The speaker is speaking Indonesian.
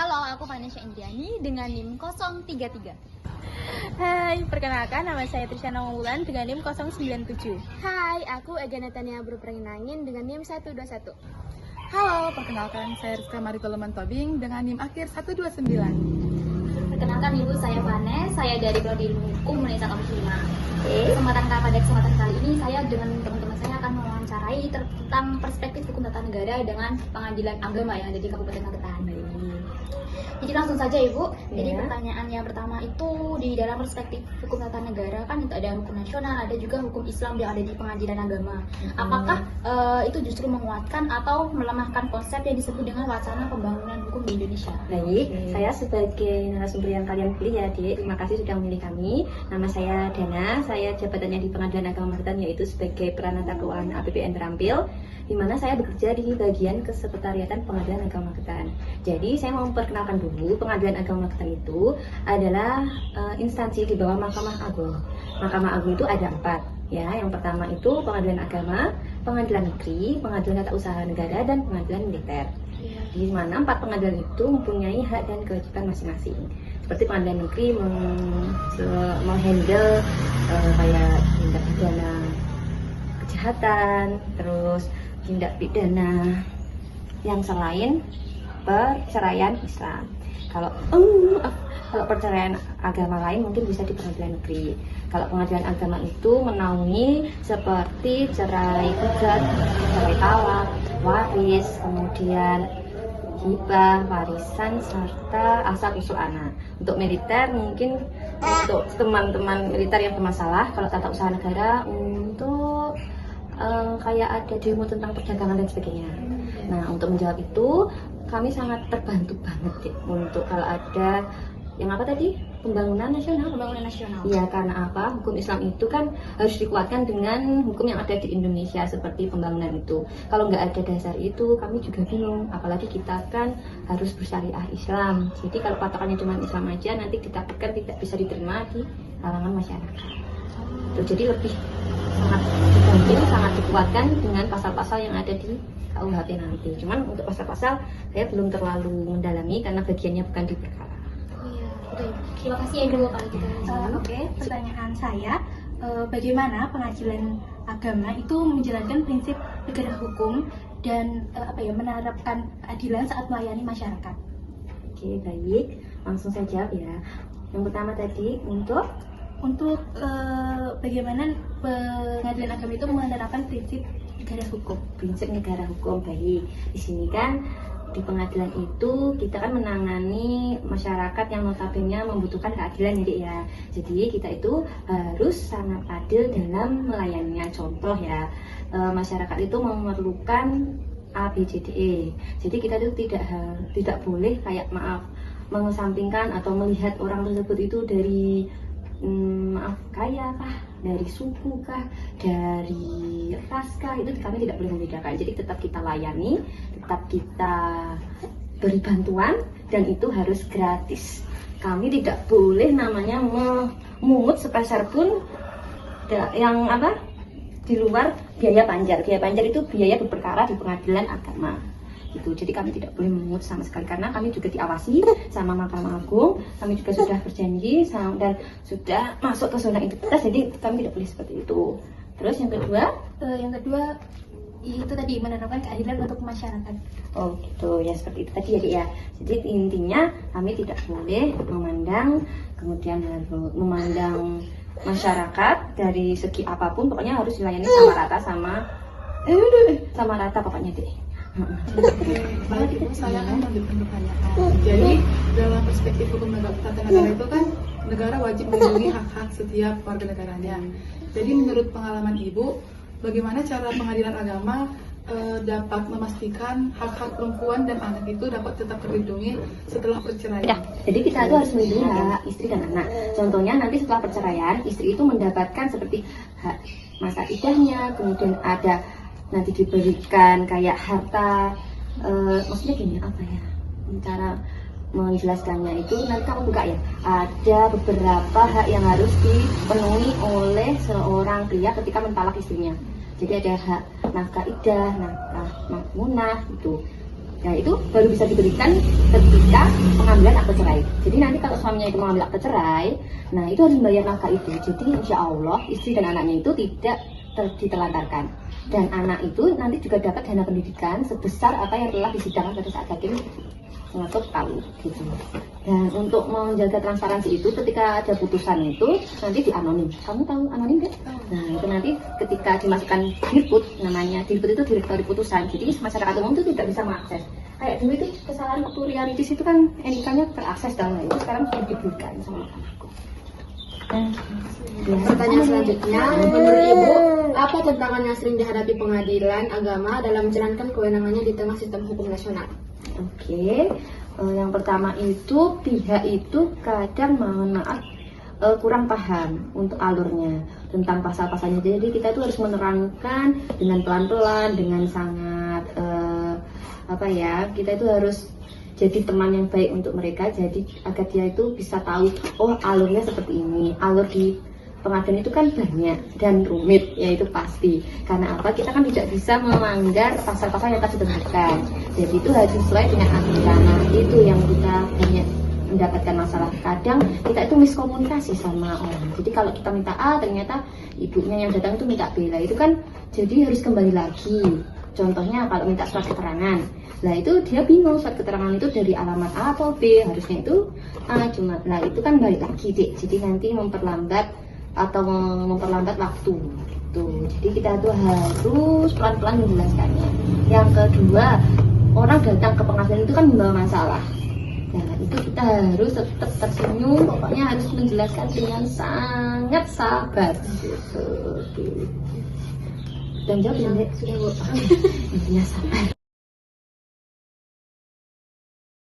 Halo, aku Vanessa Indiani dengan NIM 033. Hai, perkenalkan nama saya Trisyana Mawulan dengan NIM 097. Hai, aku Ega Natania Berperingangin dengan NIM 121. Halo, perkenalkan saya Rizka Maritoleman Tobing dengan NIM akhir 129. Perkenalkan Ibu, saya Vanessa, saya dari Prodi Ilmu Hukum Unesa Kampus 5. Pada kesempatan kali ini saya dengan teman-teman saya akan mewawancarai tentang perspektif hukum tata negara dengan pengadilan agama yang ada di Kabupaten Magetan. Jadi langsung saja Ibu. Jadi pertanyaan yang pertama itu di dalam perspektif hukum tata negara kan itu ada hukum nasional, ada juga hukum Islam yang ada di pengadilan agama. Apakah itu justru menguatkan atau melemahkan konsep yang disebut dengan wacana pembangunan hukum di Indonesia? Baik, saya sebagai narasumber yang kalian pilih ya, Dik. Terima kasih sudah memilih kami. Nama saya Dana, saya jabatannya di Pengadilan Agama Magetan yaitu sebagai Peranata Keuangan APBN Terampil, di mana saya bekerja di bagian Kesekretariatan Pengadilan Agama Magetan. Jadi saya mau memperkenalkan dulu, Pengadilan Agama Magetan itu adalah instansi di bawah Mahkamah Agung. Mahkamah Agung itu ada 4, ya. Yang pertama itu Pengadilan Agama, Pengadilan Negeri, Pengadilan Tata Usaha Negara, dan Pengadilan Militer. Di mana 4 pengadilan itu mempunyai hak dan kewajiban masing-masing. Seperti Pengadilan Negeri menghandle kayak tindak pidana kejahatan, terus tindak pidana yang selain perceraian Islam. Kalau perceraian agama lain mungkin bisa di pengadilan negeri. Kalau pengadilan agama itu menaungi seperti cerai gugat, cerai talak, waris, kemudian hibah, warisan, serta asal usul anak. Untuk militer mungkin untuk teman-teman militer yang bermasalah. Kalau tata usaha negara untuk kayak ada demo tentang perdagangan dan sebagainya. Nah, untuk menjawab itu kami sangat terbantu banget untuk kalau ada yang apa tadi? Pembangunan nasional. Iya, karena apa? Hukum Islam itu kan harus dikuatkan dengan hukum yang ada di Indonesia seperti pembangunan itu. Kalau nggak ada dasar itu, kami juga bingung. Apalagi kita kan harus bersyariah Islam. Jadi kalau patokannya cuma Islam aja, nanti ditakutkan tidak bisa diterima di kalangan masyarakat. Jadi lebih sangat dikuatkan dengan pasal-pasal yang ada di KUHP nanti. Cuman untuk pasal-pasal saya belum terlalu mendalami karena bagiannya bukan di perkara. Terima kasih ya Ibu kalau gitu. Oke, pertanyaan saya, bagaimana pengadilan agama itu menjalankan prinsip negara hukum dan menerapkan keadilan saat melayani masyarakat? Oke, baik, langsung saya jawab ya. Yang pertama tadi untuk bagaimana pengadilan agama itu menerapkan prinsip negara hukum. Prinsip negara hukum, baik. Di sini kan di pengadilan itu kita kan menangani masyarakat yang notabene membutuhkan keadilan ya. Jadi kita itu harus sangat adil dalam melayaninya. Contoh ya, masyarakat itu memerlukan A, B, C, D, E. Jadi kita itu tidak boleh kayak mengesampingkan atau melihat orang tersebut itu dari kaya kah, dari suku kah, dari ras kah, itu kami tidak boleh membedakan. Jadi tetap kita layani, tetap kita beri bantuan, dan itu harus gratis. Kami tidak boleh namanya memungut sepeser pun yang di luar biaya panjar. Biaya panjar itu biaya berperkara di pengadilan agama. Gitu. Jadi kami tidak boleh memungut sama sekali karena kami juga diawasi sama Mahkamah Agung. Kami juga sudah berjanji dan sudah masuk ke zona integritas, jadi kami tidak boleh seperti itu. Terus yang kedua itu tadi menerapkan keadilan untuk masyarakat. Oh gitu ya, seperti itu tadi ya Dik ya. Jadi intinya kami tidak boleh memandang masyarakat dari segi apapun, pokoknya harus dilayani sama rata pokoknya Dik. Baik Ibu, saya akan melanjutkan pertanyaan. Jadi dalam perspektif hukum tata negara itu kan negara wajib melindungi hak-hak setiap warga negaranya. Jadi menurut pengalaman Ibu, bagaimana cara pengadilan agama dapat memastikan hak-hak perempuan dan anak itu dapat tetap terlindungi setelah perceraian? Jadi kita itu harus melindungi hak istri dan anak. Contohnya nanti setelah perceraian, istri itu mendapatkan seperti hak masa iddahnya, kemudian ada nanti diberikan kayak harta, maksudnya gini cara menjelaskannya itu nanti kamu buka ya, ada beberapa hak yang harus dipenuhi oleh seorang pria ketika mentalak istrinya. Jadi ada hak nafkah iddah, nafkah makmunah itu. Nah itu baru bisa diberikan ketika pengambilan akte cerai. Jadi nanti kalau suaminya itu mengambil akte cerai, nah itu harus membayar nafkah itu. Jadi insya Allah istri dan anaknya itu tidak ditelantarkan. Dan anak itu nanti juga dapat dana pendidikan sebesar apa yang telah disidangkan pada saat hakim mengatur tahu gitu. Dan untuk menjaga transparansi itu ketika ada putusan itu nanti dianonim. Kamu tahu anonim nggak? Nah itu nanti ketika dimasukkan dirput, namanya dirput itu direktori putusan. Jadi masyarakat umum itu tidak bisa mengakses. Kayak dulu itu kesalahan waktu realitis itu kan NIK-nya terakses dalam itu sekarang sudah diberikan sama aku. Pertanyaan selanjutnya, menurut Ibu, apa tantangan yang sering dihadapi pengadilan agama dalam menjalankan kewenangannya di tengah sistem hukum nasional? Oke, yang pertama itu pihak itu kadang mohon maaf kurang paham untuk alurnya tentang pasal-pasalnya. Jadi kita itu harus menerangkan dengan pelan-pelan, dengan sangat kita itu harus jadi teman yang baik untuk mereka, jadi agar dia itu bisa tahu, oh alurnya seperti ini. Alur di pengadilan itu kan banyak dan rumit, ya itu pasti. Karena apa? Kita kan tidak bisa melanggar pasal-pasal yang tadi disebutkan. Jadi itu harus sesuai dengan aturan. Nah, itu yang kita banyak mendapatkan masalah. Kadang kita itu miskomunikasi sama orang. Jadi kalau kita minta A, ternyata ibunya yang datang itu minta B. Lah itu kan jadi harus kembali lagi. Contohnya kalau minta surat keterangan, lah itu dia bingung surat keterangan itu dari alamat A atau B, harusnya itu A cuma. Nah itu kan balik lagi dek, jadi nanti memperlambat waktu gitu. Jadi kita tuh harus pelan-pelan menjelaskannya. Yang kedua, orang datang ke pengadilan itu kan membawa masalah. Nah itu kita harus tetap tersenyum, pokoknya harus menjelaskan dengan sangat sabar gitu. Dan jawab ya dek, sudah Bu. Intinya sabar.